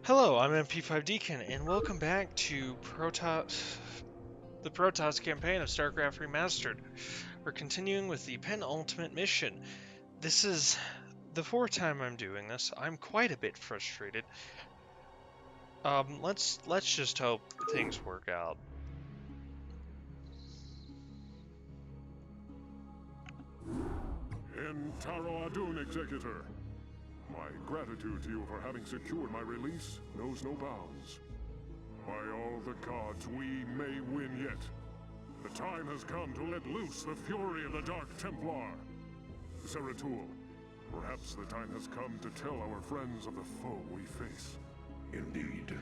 Hello, I'm MP5 Deacon, and welcome back to the Protoss campaign of Starcraft Remastered. We're continuing with the penultimate mission. This is the fourth time I'm doing this. I'm quite a bit frustrated. Let's just hope things work out. In Taro Adun, Executor. My gratitude to you for having secured my release knows no bounds. By all the gods, we may win yet. The time has come to let loose the fury of the Dark Templar. Zeratul, perhaps the time has come to tell our friends of the foe we face. Indeed.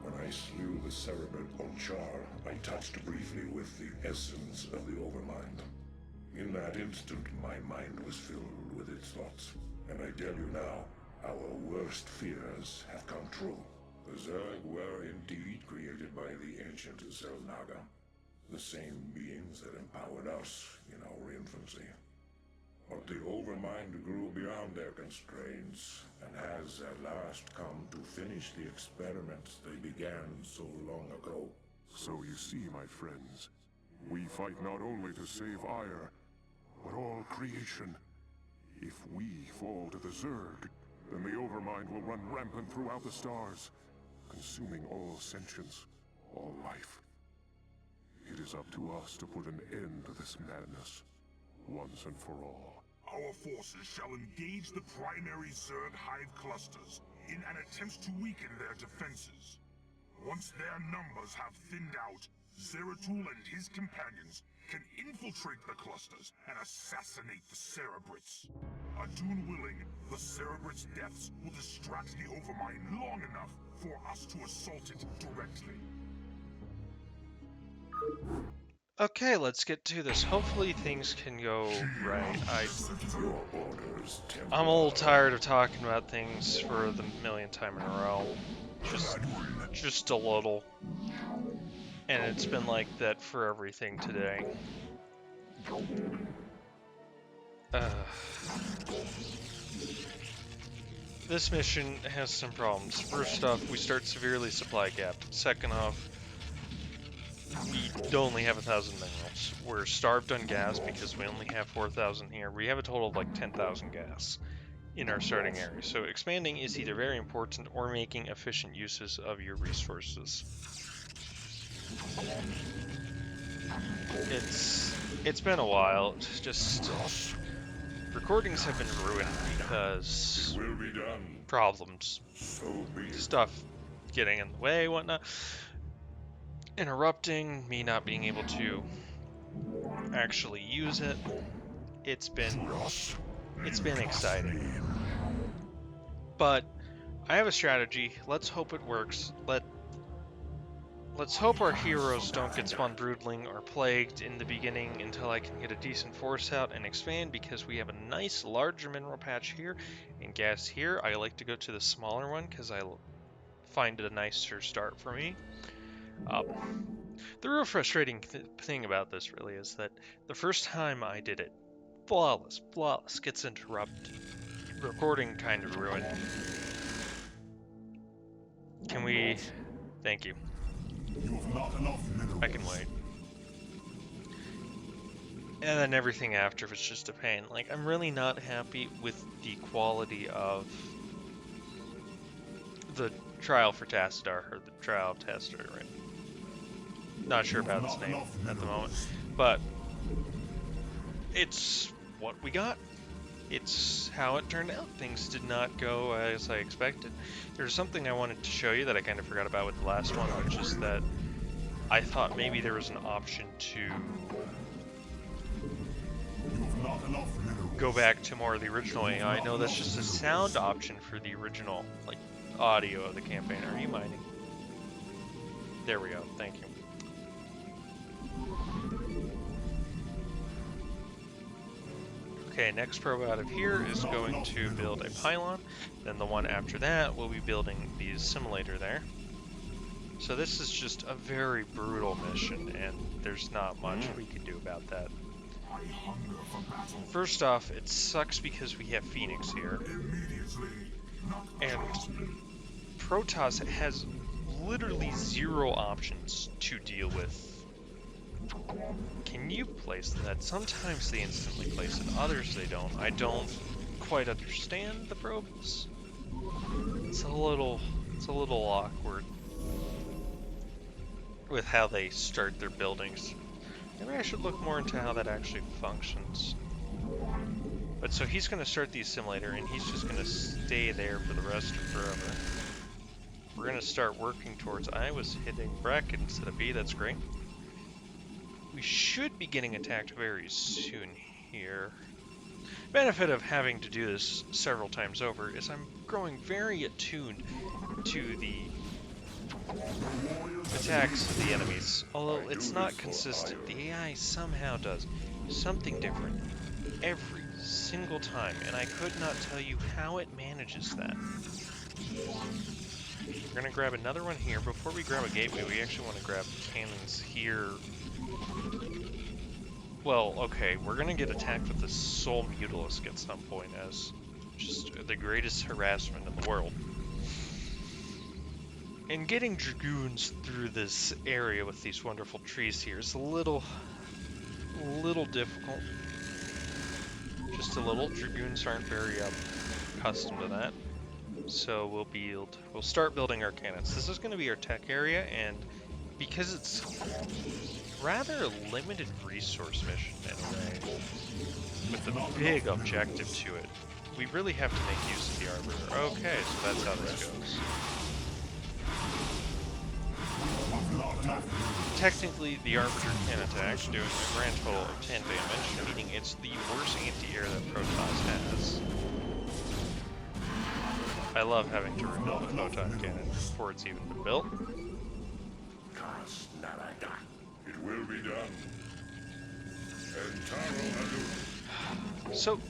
When I slew the Cerebral Onchar, I touched briefly with the essence of the Overmind. In that instant, my mind was filled with its thoughts. And I tell you now, our worst fears have come true. The Zerg were indeed created by the ancient Zelnaga, the same beings that empowered us in our infancy. But the Overmind grew beyond their constraints, and has at last come to finish the experiments they began so long ago. So you see, my friends, we fight not only to save Ire, but all creation. If we fall to the Zerg, then the Overmind will run rampant throughout the stars, consuming all sentience, all life. It is up to us to put an end to this madness, once and for all. Our forces shall engage the primary Zerg hive clusters in an attempt to weaken their defenses. Once their numbers have thinned out, Zeratul and his companions can infiltrate the clusters and assassinate the Cerebrits. Adun willing, the Cerebrits' deaths will distract the Overmind long enough for us to assault it directly. Okay, let's get to this. Hopefully things can go right. Your orders, Templar. I'm a little tired of talking about things for the millionth time in a row. Just a little. And it's been like that for everything today. This mission has some problems. First off, we start severely supply gapped. Second off, we only have 1,000 minerals. We're starved on gas because we only have 4,000 here. We have a total of like 10,000 gas in our starting area. So expanding is either very important or making efficient uses of your resources. It's been a while. It's just recordings have been ruined because Will be done. problems, So be it. stuff getting in the way, whatnot, interrupting, me not being able to actually use it. It's been exciting. But I have a strategy. Let's hope it works. Let's hope our heroes don't get spawn broodling or plagued in the beginning until I can get a decent force out and expand, because we have a nice larger mineral patch here and gas here. I like to go to the smaller one because I find it a nicer start for me. The real frustrating thing about this really is that the first time I did it, flawless, gets interrupted. Recording kind of ruined. Can we... Thank you. I can wait. And then everything after was just a pain. Like, I'm really not happy with the quality of the trial for Tassadar, or the trial of Tassadar, right? Not sure about its name at the moment, but it's what we got. It's how it turned out. Things did not go as I expected. There's something I wanted to show you that I kind of forgot about with the last one, which is that I thought maybe there was an option to go back to more of the original AI. No, that's just a sound option for the original, like, audio of the campaign. Are you mining? There we go. Thank you. Okay, next probe out of here is going to build a pylon. Then the one after that will be building the simulator there. So this is just a very brutal mission, and there's not much we can do about that. First off, it sucks because we have Phoenix here. And Protoss has literally 0 options to deal with. Can you place that? Sometimes they instantly place it, others they don't. I don't quite understand the probes. It's a little awkward with how they start their buildings. Maybe I should look more into how that actually functions. But so he's going to start the assimilator, and he's just going to stay there for the rest of forever. We're going to start working towards... I was hitting bracket instead of B, that's great. We should be getting attacked very soon here. Benefit of having to do this several times over is I'm growing very attuned to the attacks of the enemies. Although it's not consistent, the AI somehow does something different every single time, and I could not tell you how it manages that. We're going to grab another one here. Before we grab a gateway, we actually want to grab cannons here. Well, okay, we're going to get attacked with the Soul Mutalisk at some point as just the greatest harassment in the world. And getting Dragoons through this area with these wonderful trees here is a little difficult. Just a little. Dragoons aren't very accustomed to that. So we'll start building our cannons. This is going to be our tech area, and because it's rather a limited resource mission in a way, with a big objective to it, we really have to make use of the arbiter. Okay, so that's how this goes. Technically, the arbiter can attack, doing a grand total of 10 damage, meaning it's the worst anti-air that Protoss has. I love having to rebuild a photon cannon before it's even been built. It will be done. So,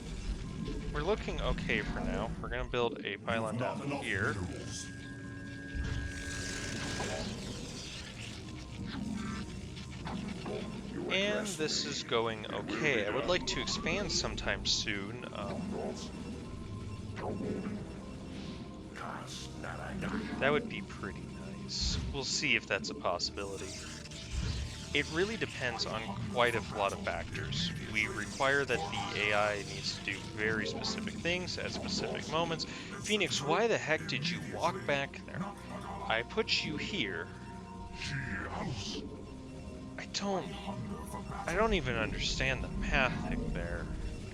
we're looking okay for now. We're going to build a pylon down here. And this is going okay. I would like to expand sometime soon. That would be pretty nice. We'll see if that's a possibility. It really depends on quite a lot of factors. We require that the AI needs to do very specific things at specific moments. Phoenix, why the heck did you walk back there? I put you here. I don't even understand the pathing there.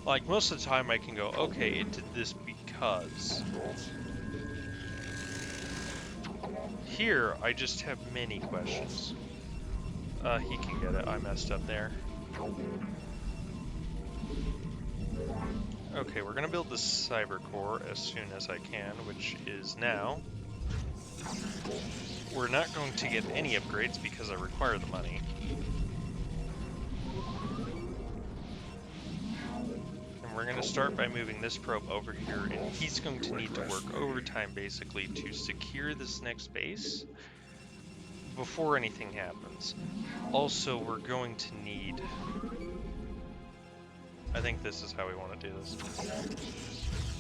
Like, most of the time I can go, okay, it did this because. Here, I just have many questions. He can get it. I messed up there. Okay, we're gonna build the cyber core as soon as I can, which is now. We're not going to get any upgrades because I require the money. And we're gonna start by moving this probe over here, and he's going to need to work overtime basically to secure this next base before anything happens. Also, we're going to need... I think this is how we want to do this.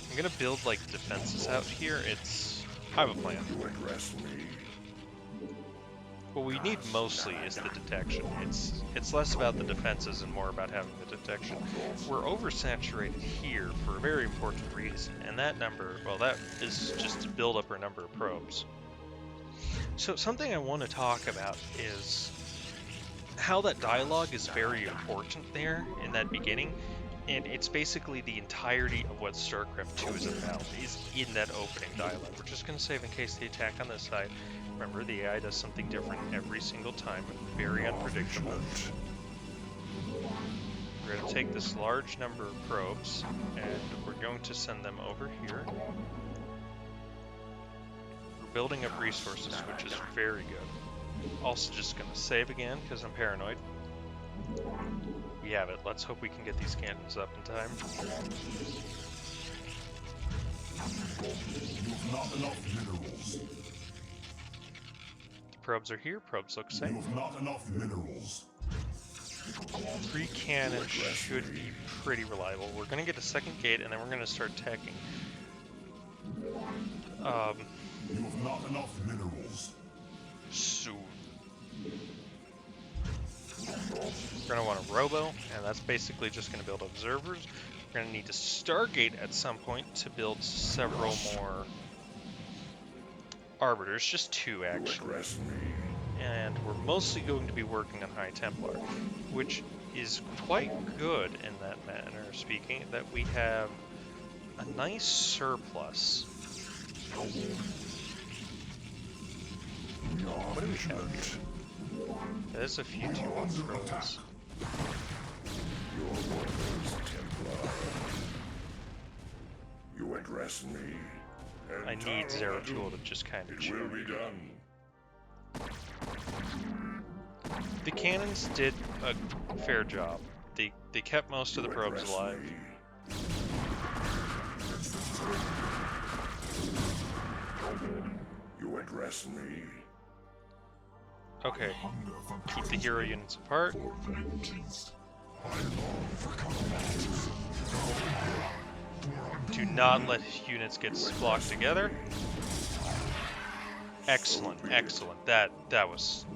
I'm gonna build like defenses out here. I have a plan. What we need mostly is the detection. It's less about the defenses and more about having the detection. We're oversaturated here for a very important reason, and that number, well, that is just to build up our number of probes. So something I want to talk about is how that dialogue is very important there in that beginning, and it's basically the entirety of what StarCraft 2 is about, is in that opening dialogue. We're just going to save in case they attack on this side. Remember, the AI does something different every single time, very unpredictable. We're going to take this large number of probes, and we're going to send them over here. We're building up resources, which is very good. Also just going to save again, because I'm paranoid. We have it. Let's hope we can get these cannons up in time. You've not enough minerals. The probes are here. Probes look safe. You've not enough minerals. 3 cannons should be pretty reliable. We're going to get a second gate, and then we're going to start teching. You have not enough minerals. Soon. We're going to want a robo, and that's basically just going to build observers. We're going to need to Stargate at some point to build several more arbiters, just 2 actually. And we're mostly going to be working on High Templar, which is quite good in that manner of speaking, that we have a nice surplus. What do we have here? There's a few 2-1 probes. You address me. I need Zeratul to just kind of chill. It will be done. The cannons did a fair job. They kept most of the probes alive. You address me. Okay, keep the hero units apart. Do not let units get blocked together. Excellent, excellent. That was...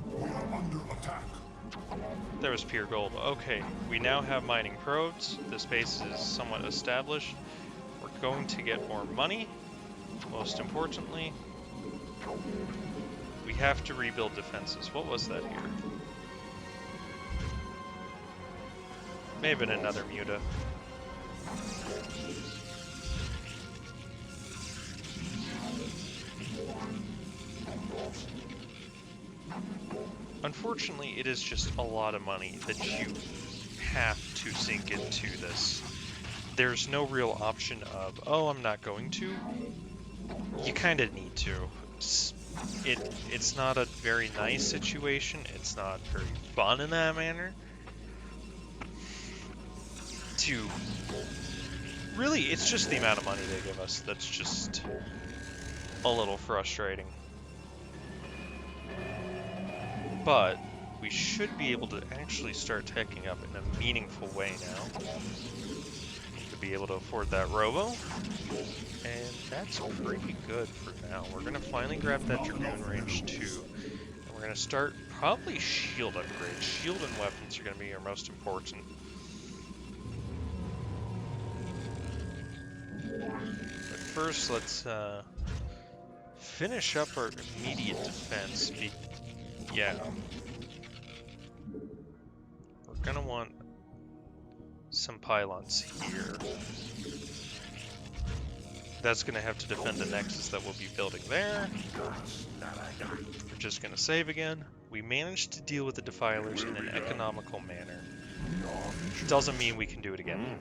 There was pure gold. Okay, we now have mining probes. This base is somewhat established. We're going to get more money. Most importantly, we have to rebuild defenses. What was that here? May have been another Muta. Unfortunately, it is just a lot of money that you have to sink into this. There's no real option of, oh, I'm not going to. You kind of need to. It's not a very nice situation. It's not very fun in that manner. Really, it's just the amount of money they give us that's just a little frustrating. But we should be able to actually start teching up in a meaningful way now. To be able to afford that robo. And that's pretty good for now. We're going to finally grab that Dragoon range 2. And we're going to start probably shield upgrades. Shield and weapons are going to be our most important. But first, let's finish up our immediate defense. Yeah. We're going to want some pylons here. That's going to have to defend the nexus that we'll be building there. We're just going to save again. We managed to deal with the defilers in an economical manner. Doesn't mean we can do it again.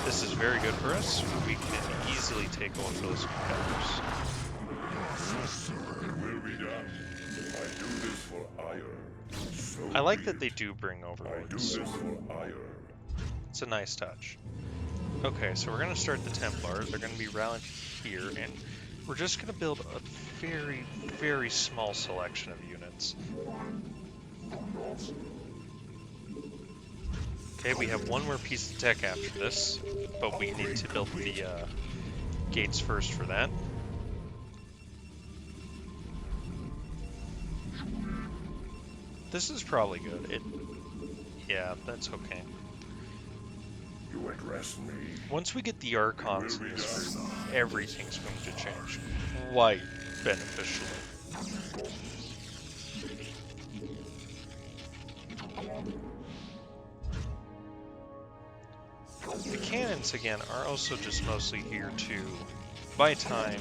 This is very good for us. We can easily take over those competitors. I like that they do bring overlords. It's a nice touch. Okay, so we're going to start the Templars. They're going to be rallied here, and we're just going to build a very, very small selection of units. Okay, we have one more piece of tech after this, but we need to build the gates first for that. This is probably good. Yeah, that's okay. You address me. Once we get the Archons in this room, everything's going to change quite beneficially. The cannons, again, are also just mostly here to buy time,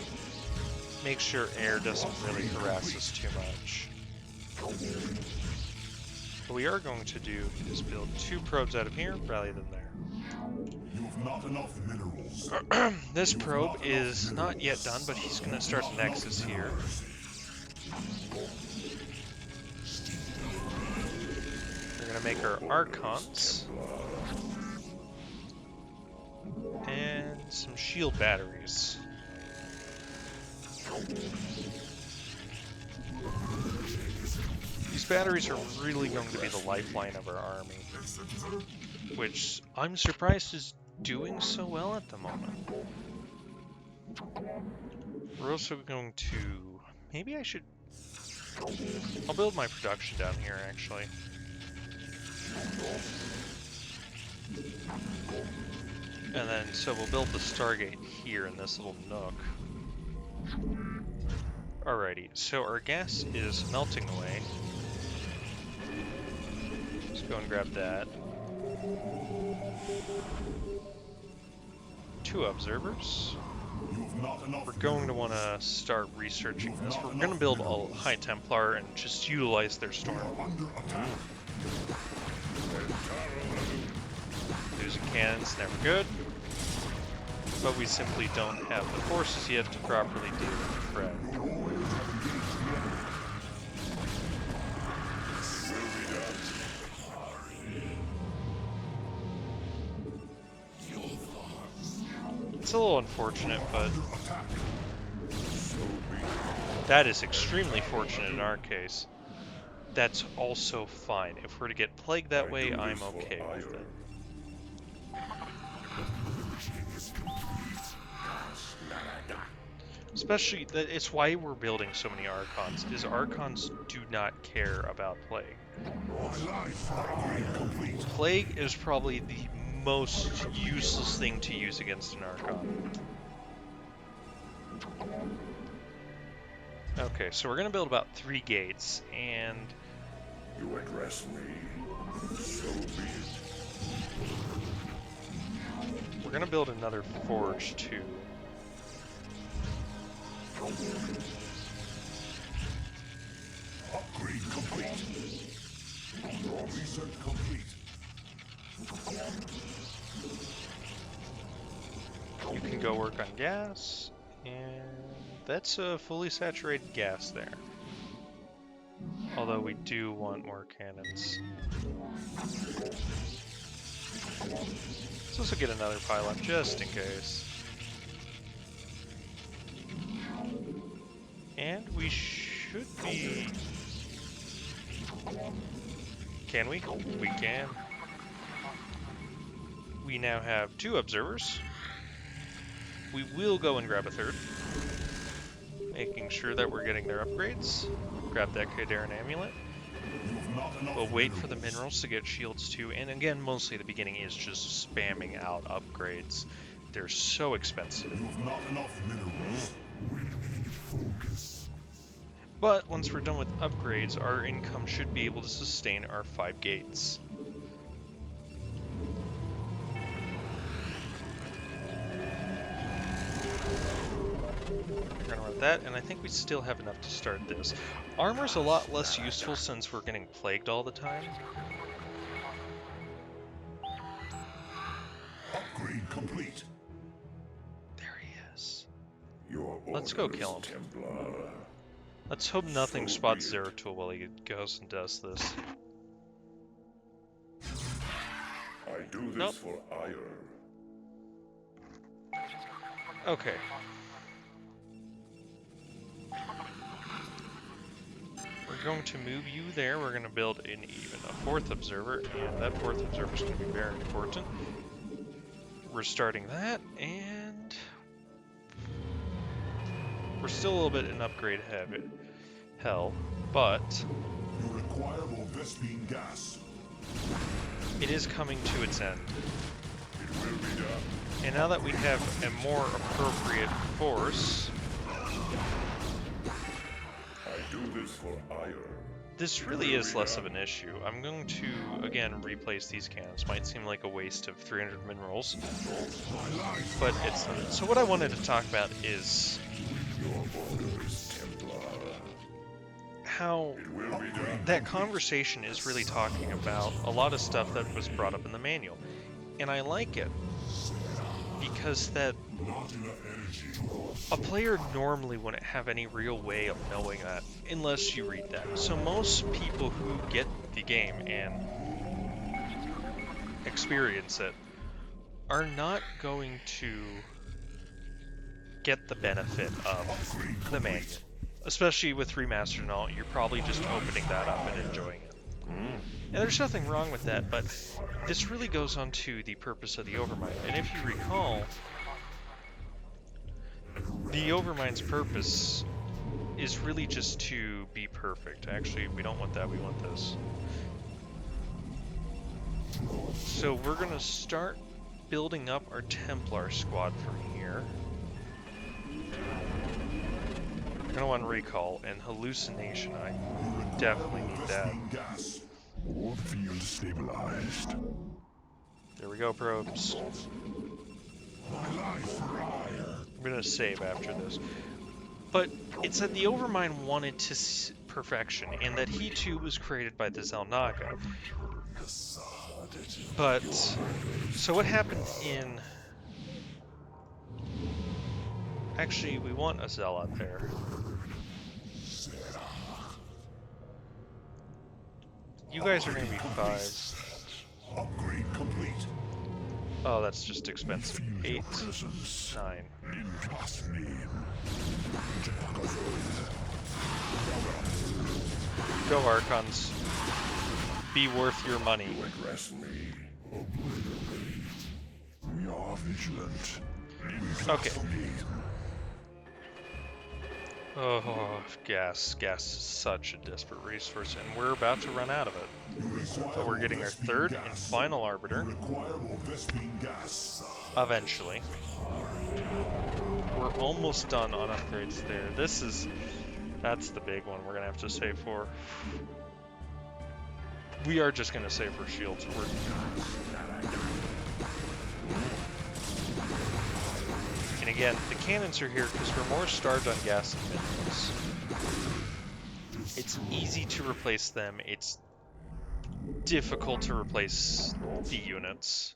make sure air doesn't really harass us too much. What we are going to do is build 2 probes out of here rather than there. You have not enough minerals. This probe is not yet done, but he's going to start the nexus here. We're going to make our Archons. And some shield batteries. These batteries are really going to be the lifeline of our army, which I'm surprised is doing so well at the moment. We're also going to... Maybe I should... I'll build my production down here, actually. And then, so we'll build the Stargate here in this little nook. Alrighty, so our gas is melting away. Let's go and grab that. 2 observers. We're going to want to start researching this. We're going to build a High Templar and just utilize their storm. Losing cannons, never good. But we simply don't have the forces yet to properly deal with the threat. It's a little unfortunate, but that is extremely fortunate in our case. That's also fine. If we're to get plagued that way, I'm okay with it. Especially, it's why we're building so many Archons, is Archons do not care about Plague. Plague is probably the most useless thing to use against an Archon. Okay, so we're going to build about 3 gates, and... You address me, so be it. We're going to build another forge, too. Upgrade complete. Research complete. You can go work on gas, and that's a fully saturated gas there. Although we do want more cannons. Let's also get another pile-up just in case. And we should be... Can we? We can. We now have 2 observers. We will go and grab a 3rd. Making sure that we're getting their upgrades. Grab that Kadaran amulet. We'll wait for the minerals to get shields too. And again, mostly the beginning is just spamming out upgrades. They're so expensive. Not enough minerals. But once we're done with upgrades, our income should be able to sustain our 5 gates. We're gonna run that, and I think we still have enough to start this. Armor's a lot less useful since we're getting plagued all the time. Upgrade complete. There he is. Your Let's go kill him. Templar. Let's hope nothing spots Zeratul while he goes and does this. I do this Nope. for ire. Okay. We're going to move you there. We're going to build an even a 4th observer, and that 4th observer is going to be very important. We're starting that, and we're still a little bit in upgrade hell, but You require more Vespine gas. it is coming to its end. It will be done. And now that we have a more appropriate force, I do this for ire. this really is less of an issue. I'm going to, again, replace these cannons. Might seem like a waste of 300 minerals, but it's not. So what I wanted to talk about is Your orders, Templar. how It will be done. that conversation is really talking about a lot of stuff that was brought up in the manual. And I like it, because that Not enough energy. a player normally wouldn't have any real way of knowing that unless you read that. So most people who get the game and experience it are not going to get the benefit of the manual. Especially with Remastered and all, you're probably just opening that up and enjoying it. And there's nothing wrong with that, but this really goes on to the purpose of the Overmind. And if you recall, the Overmind's purpose is really just to be perfect. Actually, we don't want that, we want this. So we're gonna start building up our Templar squad from here. We're gonna want recall and hallucination. I definitely need that. Gas. All field stabilized. There we go, probes. My life for ire. I'm gonna save after this. But it's that the Overmind wanted to perfection, and that he too was created by the Xel'Naga. But, so what happened in... Actually, we want a Zealot there. You guys are gonna be 5. Upgrade complete. Oh, that's just expensive. 8, 9. Go, Archons. Be worth your money. Regress me. We are vigilant. Okay. Oh, gas. Gas is such a desperate resource, and we're about to run out of it. But we're getting our 3rd and final Arbiter. Eventually. We're almost done on upgrades there. That's the big one we're gonna have to save for. We are just gonna save for shields. And again, the cannons are here because we're more starved on gas and minerals. It's easy to replace them. It's difficult to replace the units.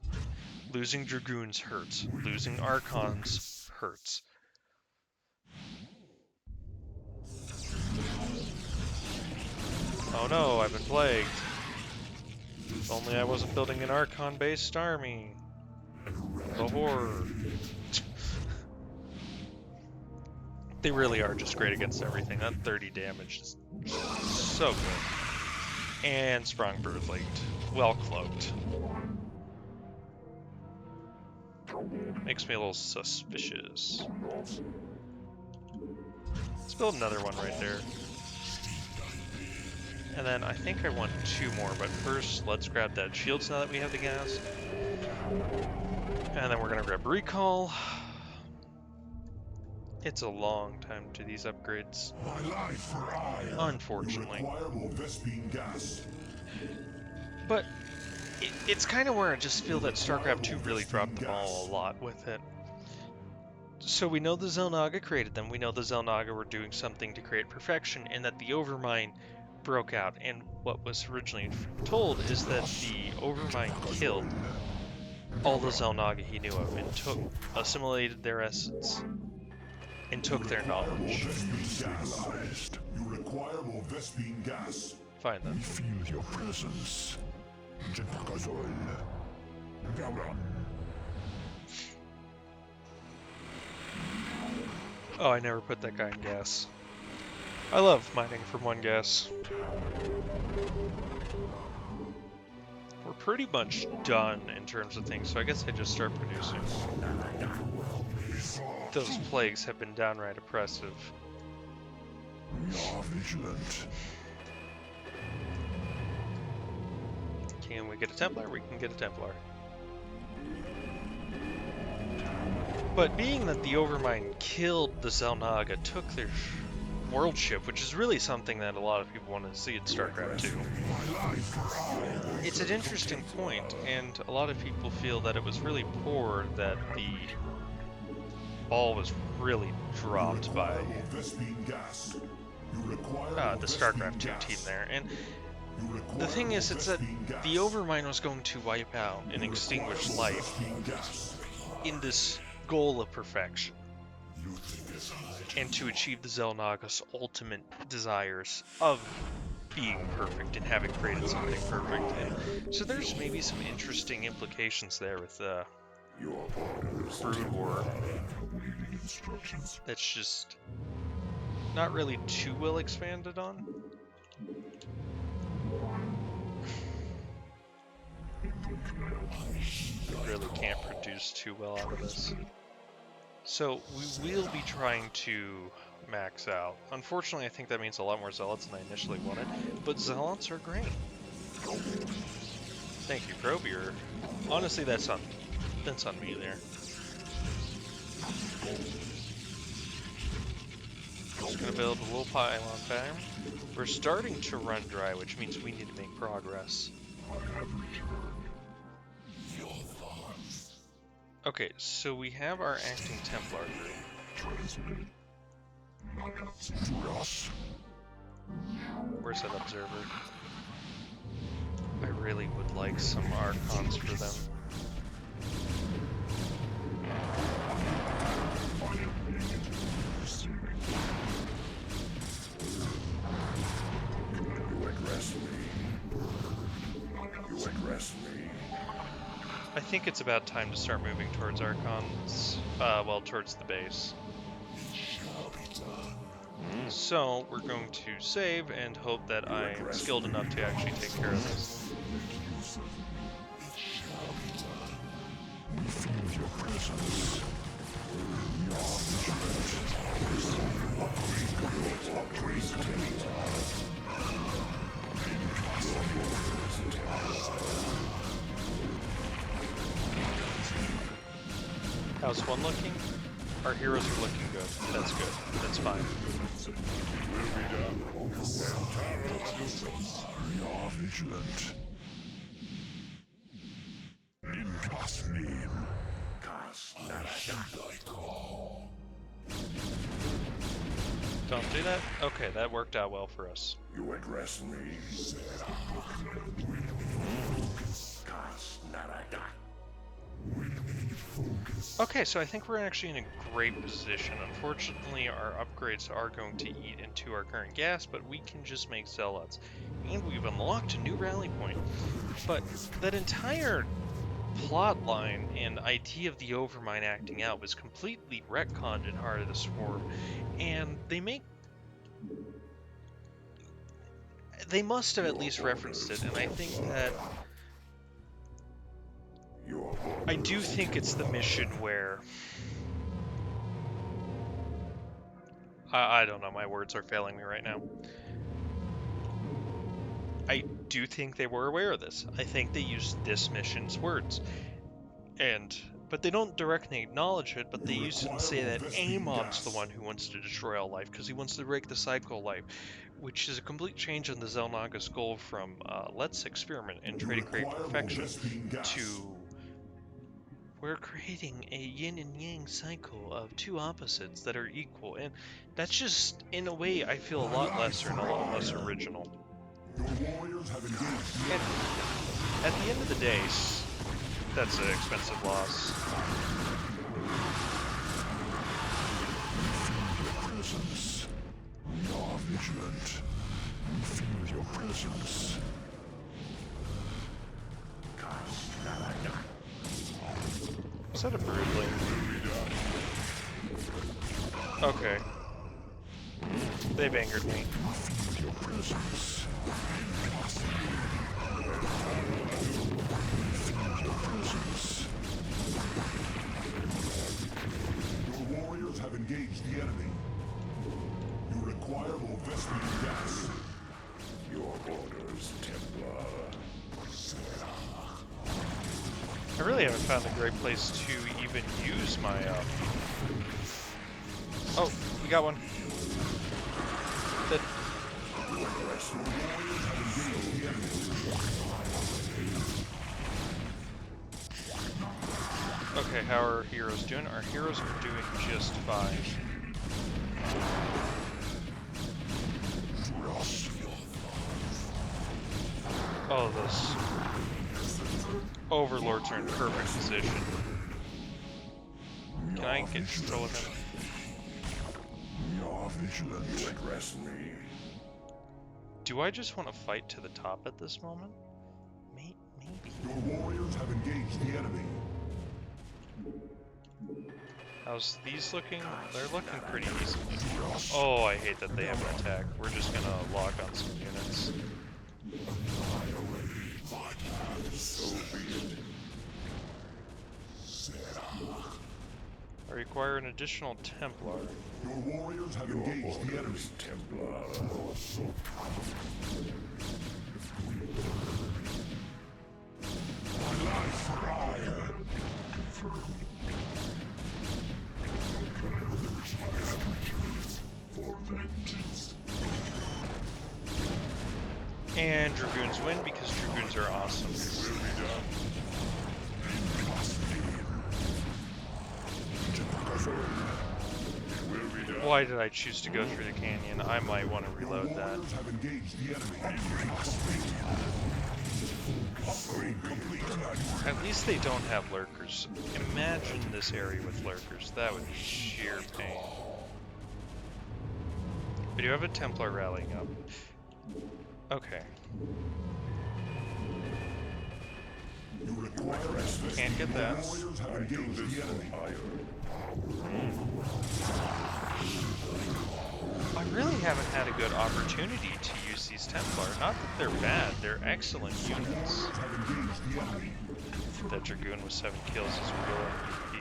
Losing Dragoons hurts. Losing Archons hurts. Oh no, I've been plagued. If only I wasn't building an Archon-based army. The horror. They really are just great against everything. That 30 damage is so good. And Sprungberg leaked. Well cloaked. Makes me a little suspicious. Let's build another one right there. And then I think I want 2 more, but first let's grab that shields now that we have the gas. And then we're gonna grab recall. It's a long time to these upgrades. Unfortunately. But it's kind of where I just feel that StarCraft 2 really dropped the ball a lot with it. So we know the Xel'Naga created them, we know the Xel'Naga were doing something to create perfection, and that the Overmind broke out. And what was originally told is that the Overmind killed all the Xel'Naga he knew of, and assimilated their essence, and took their knowledge. You require more Vespine gas. Find them. We feel your presence. Oh, I never put that guy in gas. I love mining from 1 gas. We're pretty much done in terms of things, so I guess I just start producing. Those plagues have been downright oppressive. We are vigilant. Can we get a Templar? We can get a Templar. But being that the Overmind killed the Xel'Naga, took their world ship, which is really something that a lot of people want to see in StarCraft 2. It's an interesting point, and a lot of people feel that it was really poor that the ball was really dropped by the StarCraft 2 team there. And the thing is, it's that the Overmind was going to wipe out and extinguish life in this goal of perfection, and to achieve the Xel'Naga's ultimate desires of being perfect and having created something perfect. And so there's maybe some interesting implications there with Brood War that's just not really too well expanded on. Really can't produce too well out of this. So we will be trying to max out. Unfortunately, I think that means a lot more zealots than I initially wanted, but zealots are great. Thank you, Probier. Honestly, that's on me there. Just gonna build a little pylon farm. We're starting to run dry, which means we need to make progress. Okay, so we have our acting Templar group. Where's that observer? I really would like some Archons for them. You address me. I think it's about time to start moving towards Archons, well, towards the base. So, we're going to save and hope that I am skilled enough to actually take care of this. How's one looking? Our heroes are looking good. That's good. That's fine. You're vigilant. In God's name. Don't do that? Okay, that worked out well for us. You address me. Okay, so I think we're actually in a great position. Unfortunately, our upgrades are going to eat into our current gas, but we can just make zealots. And we've unlocked a new rally point. But that entire plot line and idea of the Overmind acting out was completely retconned in Heart of the Swarm. And they must have at least referenced it, and I think that I do think it's the mission where I don't know, my words are failing me right now. I do think they were aware of this. I think they used this mission's words. But they don't directly acknowledge it, but they use it and say that Amon's the one who wants to destroy all life, because he wants to break the cycle of life, which is a complete change in the Xel'Naga's goal from let's experiment and try to create perfection to we're creating a yin and yang cycle of two opposites that are equal, and that's just, in a way, I feel a lot lesser and a lot less original. And at the end of the day, that's an expensive loss. You're vigilant. We feel your presence. Is that a broodling? Okay. They've angered me. Your presence. Your warriors have engaged the enemy. You require more Vespene gas. Your orders, Templar. I really haven't found a great place to even use my, Oh, we got one. Okay, how are our heroes doing? Our heroes are doing just fine. Oh, those overlords are in perfect position. Can I get control of him? You're vigilant. You address me. Do I just want to fight to the top at this moment? Maybe. Your warriors have engaged the enemy. How's these looking? They're looking pretty easily. Oh, I hate that they have an attack. We're just gonna lock on some units. I require an additional Templar. Your warriors have engaged the enemy. Templar. My life for ire. For vengeance. And Dragoons win because Dragoons are awesome. Will be done. Why did I choose to go through the canyon? I might want to reload that. Warriors have engaged the enemy. Upgrade complete. At least they don't have lurkers. Imagine this area with lurkers. That would be sheer pain. We do have a Templar rallying up. Okay. You require Can't get that. warriors have engaged the enemy. I really haven't had a good opportunity to use these Templar. Not that they're bad, they're excellent units. Warriors have engaged the enemy. That Dragoon with 7 kills is real MVP.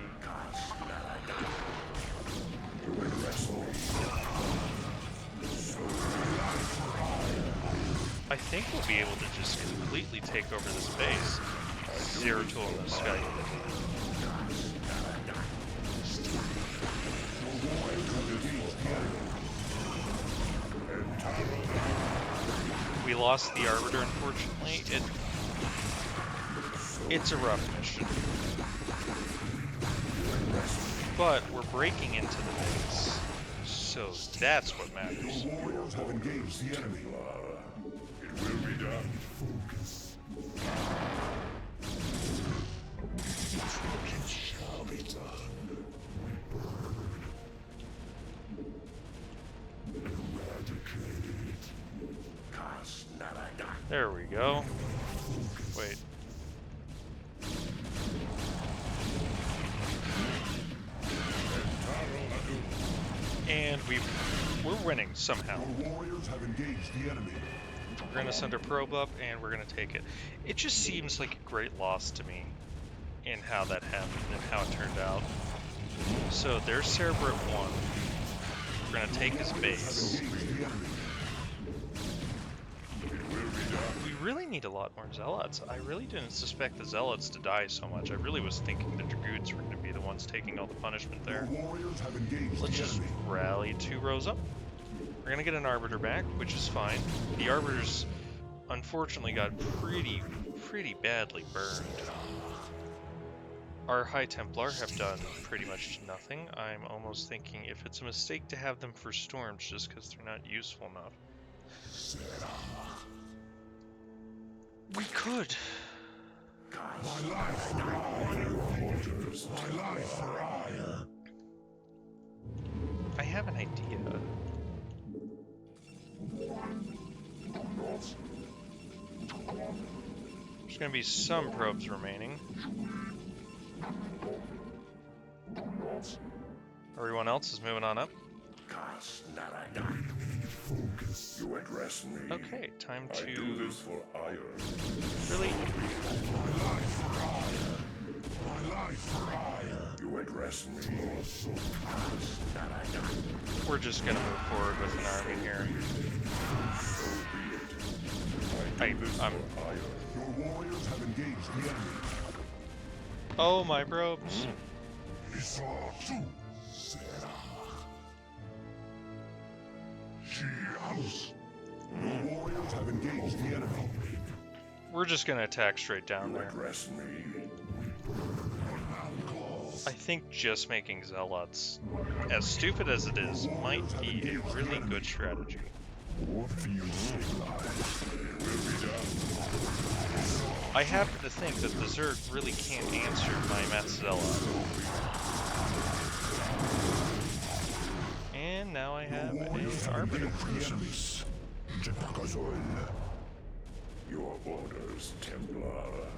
I think we'll be able to just completely take over this base. Zero tool in the sky. We lost the Arbiter, unfortunately. It's a rough mission. But we're breaking into the base. So that's what matters. Your warriors have engaged the enemy. It will be done. It shall be done. There we go. Wait. And we're winning somehow. Your warriors have engaged the enemy. We're gonna send a probe up and we're gonna take it. It just seems like a great loss to me in how that happened and how it turned out. So there's Cerebrit 1. We're gonna take his base. We really need a lot more Zealots. I really didn't suspect the Zealots to die so much. I really was thinking the Dragoons were gonna be the ones taking all the punishment there. Your warriors have engaged Let's the just enemy. rally 2 rows up. We're gonna get an Arbiter back, which is fine. The Arbiters, unfortunately, got pretty badly burned. Our High Templar have done pretty much nothing. I'm almost thinking if it's a mistake to have them for storms just because they're not useful enough. We could. My life for ire. My life for ire. I have an idea. There's gonna be some probes remaining. Everyone else is moving on up. You address me. Okay, time I do to this for ire. really. My life for ire. My life for ire. You address me. We're just gonna move forward with an army here. I'm. Your warriors have engaged the enemy. Oh, my probes. Your warriors have engaged the enemy. We're just gonna attack straight down You there. address me. I think just making Zealots, as stupid as it is, might be a really good strategy. I happen to think that the Zerg really can't answer my Mass Zealot. And now I have an Arbiter. Your orders, Templar.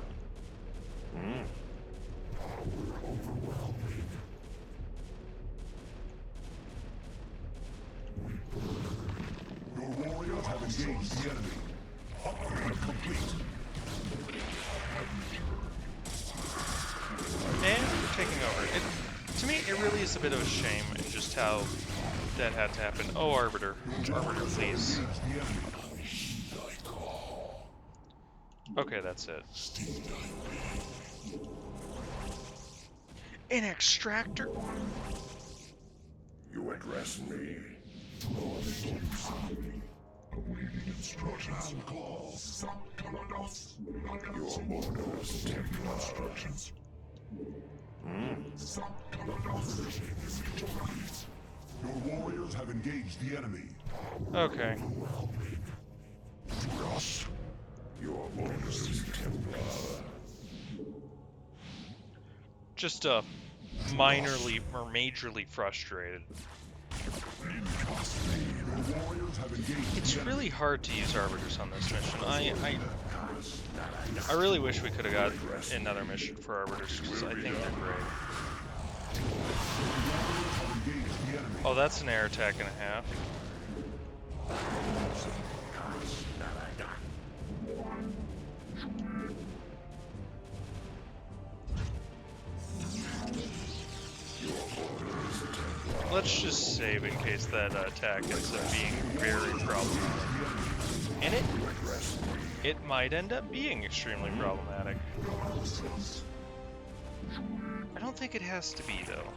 Your warriors have engaged the enemy. Upgrade complete. And we're taking over. To me, it really is a bit of a shame in just how that had to happen. Oh, Arbiter. Arbiter, please. Okay, that's it. An extractor? You address me. Your orders, Templar. Your warriors have engaged the enemy. Okay. Your orders, Templar. Just minorly or majorly frustrated. Your warriors have engaged It's the really hard to use Arbiters on this mission. I really wish we could have got another mission for Arbiters, because I think they're great. Oh, that's an air attack and a half. Let's just save in case that attack ends up being very problematic. And it might end up being extremely problematic. I don't think it has to be, though.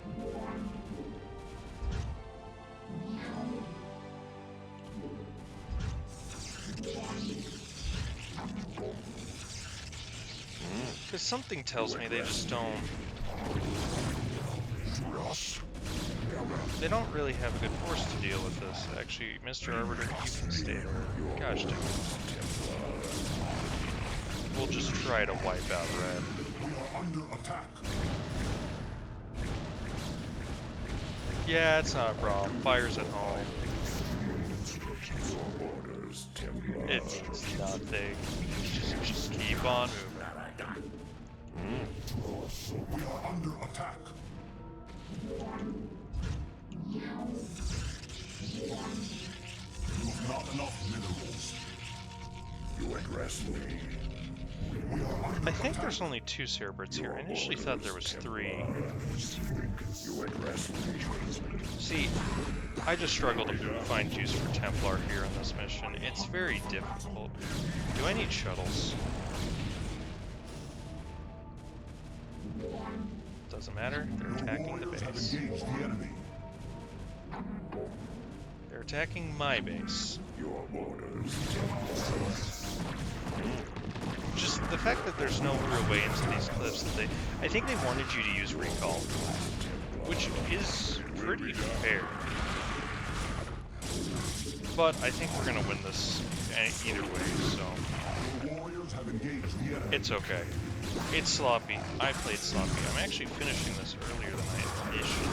Because something tells me they just don't... They don't really have a good force to deal with this. Actually, Mr. Arbiter, you can stay there. Gosh dang it. We'll just try to wipe out Red. We are under attack. Yeah, it's not a problem. Fire's at home. It means nothing. Just keep on moving. We are under attack. You have not enough minerals. You address me. I think there's only 2 Cerebrits here. I initially thought there was 3. You address me. See, I just struggle to find juice for Templar here in this mission. It's very difficult. Do I need shuttles? Doesn't matter. They're attacking the base. They're attacking my base. Your orders. Just the fact that there's no real way into these cliffs that I think they wanted you to use recall, which is pretty fair. But I think we're gonna win this either way, so it's okay. It's sloppy. I played sloppy. I'm actually finishing this earlier than I initially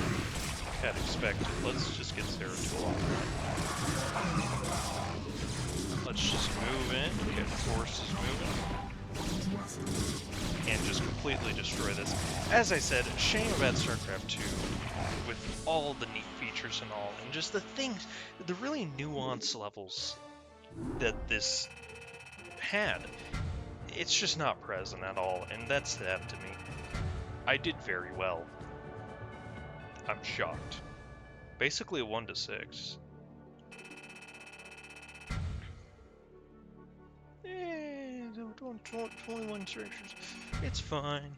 had expected. Let's just get Zeratul. Let's just move in, get forces moving, and just completely destroy this. As I said, shame about StarCraft 2, with all the neat features and all, and just the things, the really nuanced levels that this had. It's just not present at all, and that's sad to me. I did very well. I'm shocked. Basically a 1 to 6. 21 structures. It's fine.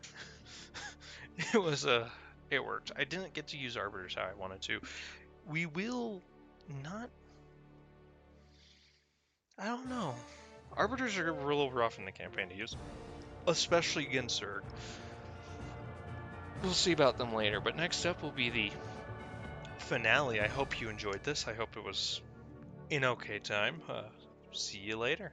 It worked. I didn't get to use Arbiters how I wanted to. We will not... I don't know. Arbiters are real rough in the campaign to use. Especially against Zerg. We'll see about them later, but next up will be the finale. I hope you enjoyed this. I hope it was in okay time. See you later.